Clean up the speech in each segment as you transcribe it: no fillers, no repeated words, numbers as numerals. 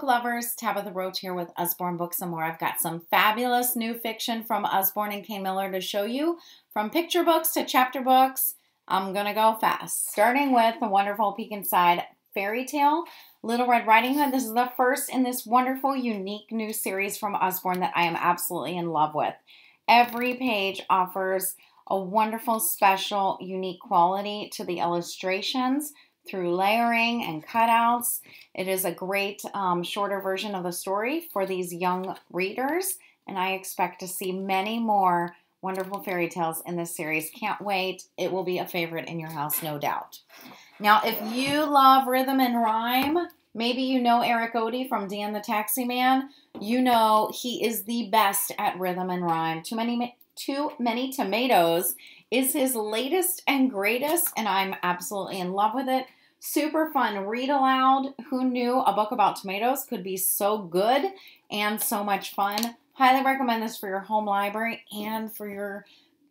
book lovers, Tabitha Roach here with Usborne Books and More. I've got some fabulous new fiction from Usborne and Kane Miller to show you. From picture books to chapter books, I'm going to go fast. Starting with the wonderful Peek Inside fairy tale, Little Red Riding Hood. This is the first in this wonderful, unique new series from Usborne that I am absolutely in love with. Every page offers a wonderful, special, unique quality to the illustrations through layering and cutouts. It is a great shorter version of the story for these young readers, and I expect to see many more wonderful fairy tales in this series. Can't wait. It will be a favorite in your house, no doubt. Now, if you love rhythm and rhyme, maybe you know Eric Odie from Dan the Taxi Man. You know he is the best at rhythm and rhyme. Too Many Tomatoes is his latest and greatest, and I'm absolutely in love with it. Super fun read aloud. Who knew a book about tomatoes could be so good and so much fun? Highly recommend this for your home library and for your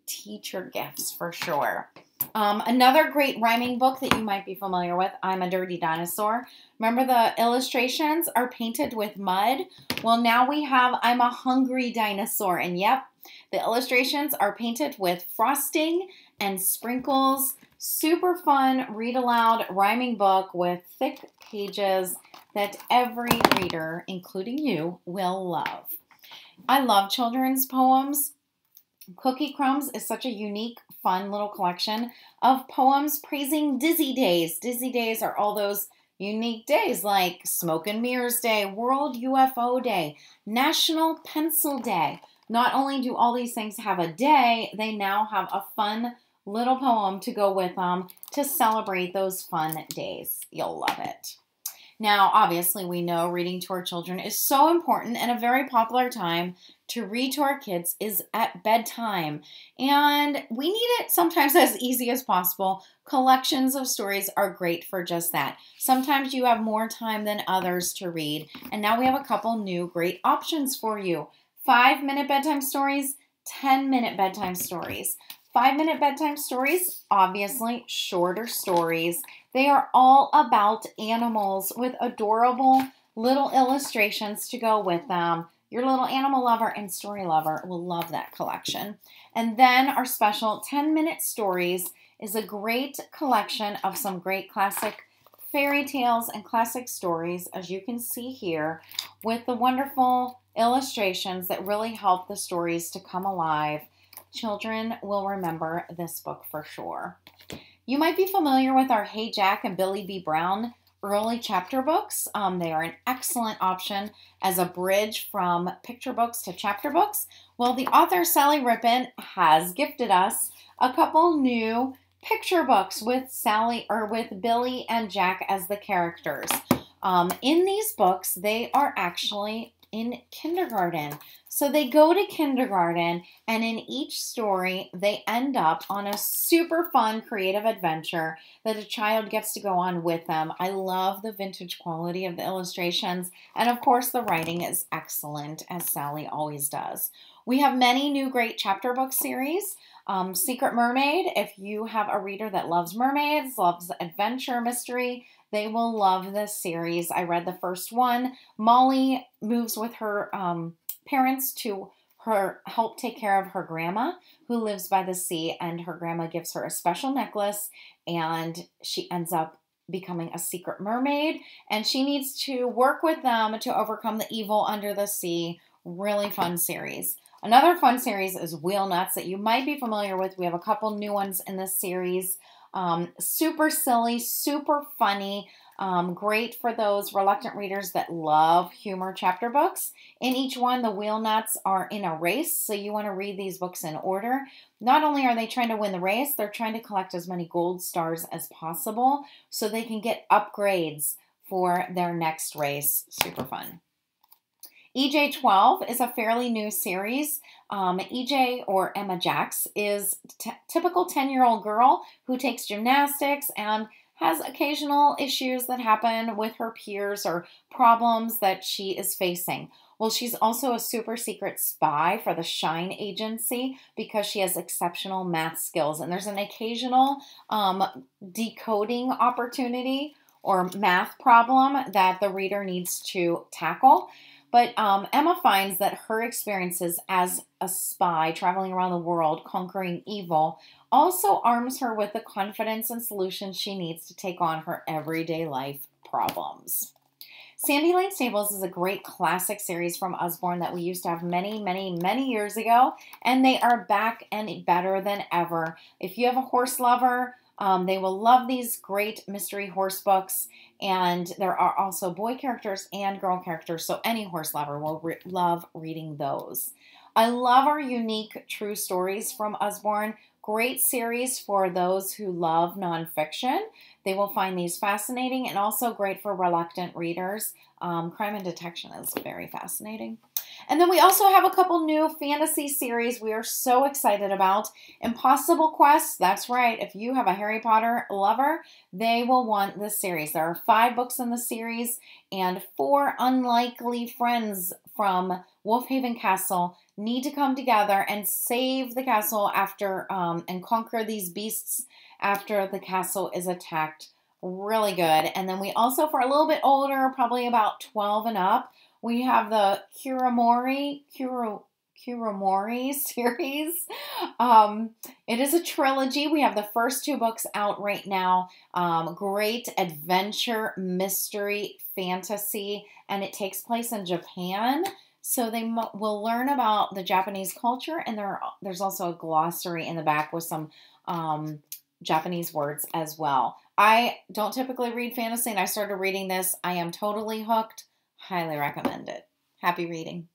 teacher gifts for sure. Another great rhyming book that you might be familiar with, I'm a Dirty Dinosaur. Remember the illustrations are painted with mud? Well, now we have I'm a Hungry Dinosaur, and yep, the illustrations are painted with frosting and sprinkles. Super fun, read aloud, rhyming book with thick pages that every reader, including you, will love. I love children's poems. Cookie Crumbs is such a unique, fun little collection of poems praising Dizzy Days. Dizzy Days are all those unique days like Smoke and Mirrors Day, World UFO Day, National Pencil Day. Not only do all these things have a day, they now have a fun little poem to go with them to celebrate those fun days. You'll love it. Now, obviously, we know reading to our children is so important, and a very popular time to read to our kids is at bedtime. And we need it sometimes as easy as possible. Collections of stories are great for just that. Sometimes you have more time than others to read, and now we have a couple new great options for you. 5-minute bedtime stories, 10-minute bedtime stories. 5-minute bedtime stories, obviously shorter stories. They are all about animals with adorable little illustrations to go with them. Your little animal lover and story lover will love that collection. And then our special 10-minute stories is a great collection of some great classic fairy tales and classic stories, as you can see here, with the wonderful illustrations that really help the stories to come alive. Children will remember this book for sure. You might be familiar with our Hey Jack and Billy B. Brown early chapter books. They are an excellent option as a bridge from picture books to chapter books. Well, the author Sally Rippin has gifted us a couple new picture books with Billy and Jack as the characters. In these books, they are actually in kindergarten. So they go to kindergarten, and in each story, they end up on a super fun creative adventure that a child gets to go on with them. I love the vintage quality of the illustrations, and of course the writing is excellent, as Sally always does. We have many new great chapter book series. Secret Mermaid, if you have a reader that loves mermaids, loves adventure, mystery, they will love this series. I read the first one. Molly moves with her parents to help take care of her grandma who lives by the sea, and her grandma gives her a special necklace, and she ends up becoming a secret mermaid, and she needs to work with them to overcome the evil under the sea. Really fun series. Another fun series is Wheel Nuts that you might be familiar with. We have a couple new ones in this series. Super silly, super funny, great for those reluctant readers that love humor chapter books. In each one, the Wheel Nuts are in a race, so you want to read these books in order. Not only are they trying to win the race, they're trying to collect as many gold stars as possible so they can get upgrades for their next race. Super fun. EJ12 is a fairly new series. EJ, or Emma Jacks, is typical 10-year-old girl who takes gymnastics and has occasional issues that happen with her peers or problems that she is facing. Well, she's also a super secret spy for the Shine Agency because she has exceptional math skills. And there's an occasional decoding opportunity or math problem that the reader needs to tackle. But Emma finds that her experiences as a spy traveling around the world conquering evil also arms her with the confidence and solutions she needs to take on her everyday life problems. Sandy Lane Stables is a great classic series from Usborne that we used to have many, many, many years ago, and they are back and better than ever. If you have a horse lover, they will love these great mystery horse books, and there are also boy characters and girl characters, so any horse lover will love reading those. I love our unique true stories from Usborne. Great series for those who love nonfiction. They will find these fascinating and also great for reluctant readers. Crime and detection is very fascinating. And then we also have a couple new fantasy series we are so excited about. Impossible Quest, that's right. If you have a Harry Potter lover, they will want this series. There are 5 books in the series, and 4 unlikely friends from Wolfhaven Castle need to come together and save the castle after and conquer these beasts after the castle is attacked. Really good. And then we also, for a little bit older, probably about 12 and up, we have the Kuramori series. It is a trilogy. We have the first 2 books out right now. Great adventure, mystery, fantasy, and it takes place in Japan. So they will learn about the Japanese culture, and there's also a glossary in the back with some Japanese words as well. I don't typically read fantasy, and I started reading this. I am totally hooked. Highly recommend it. Happy reading.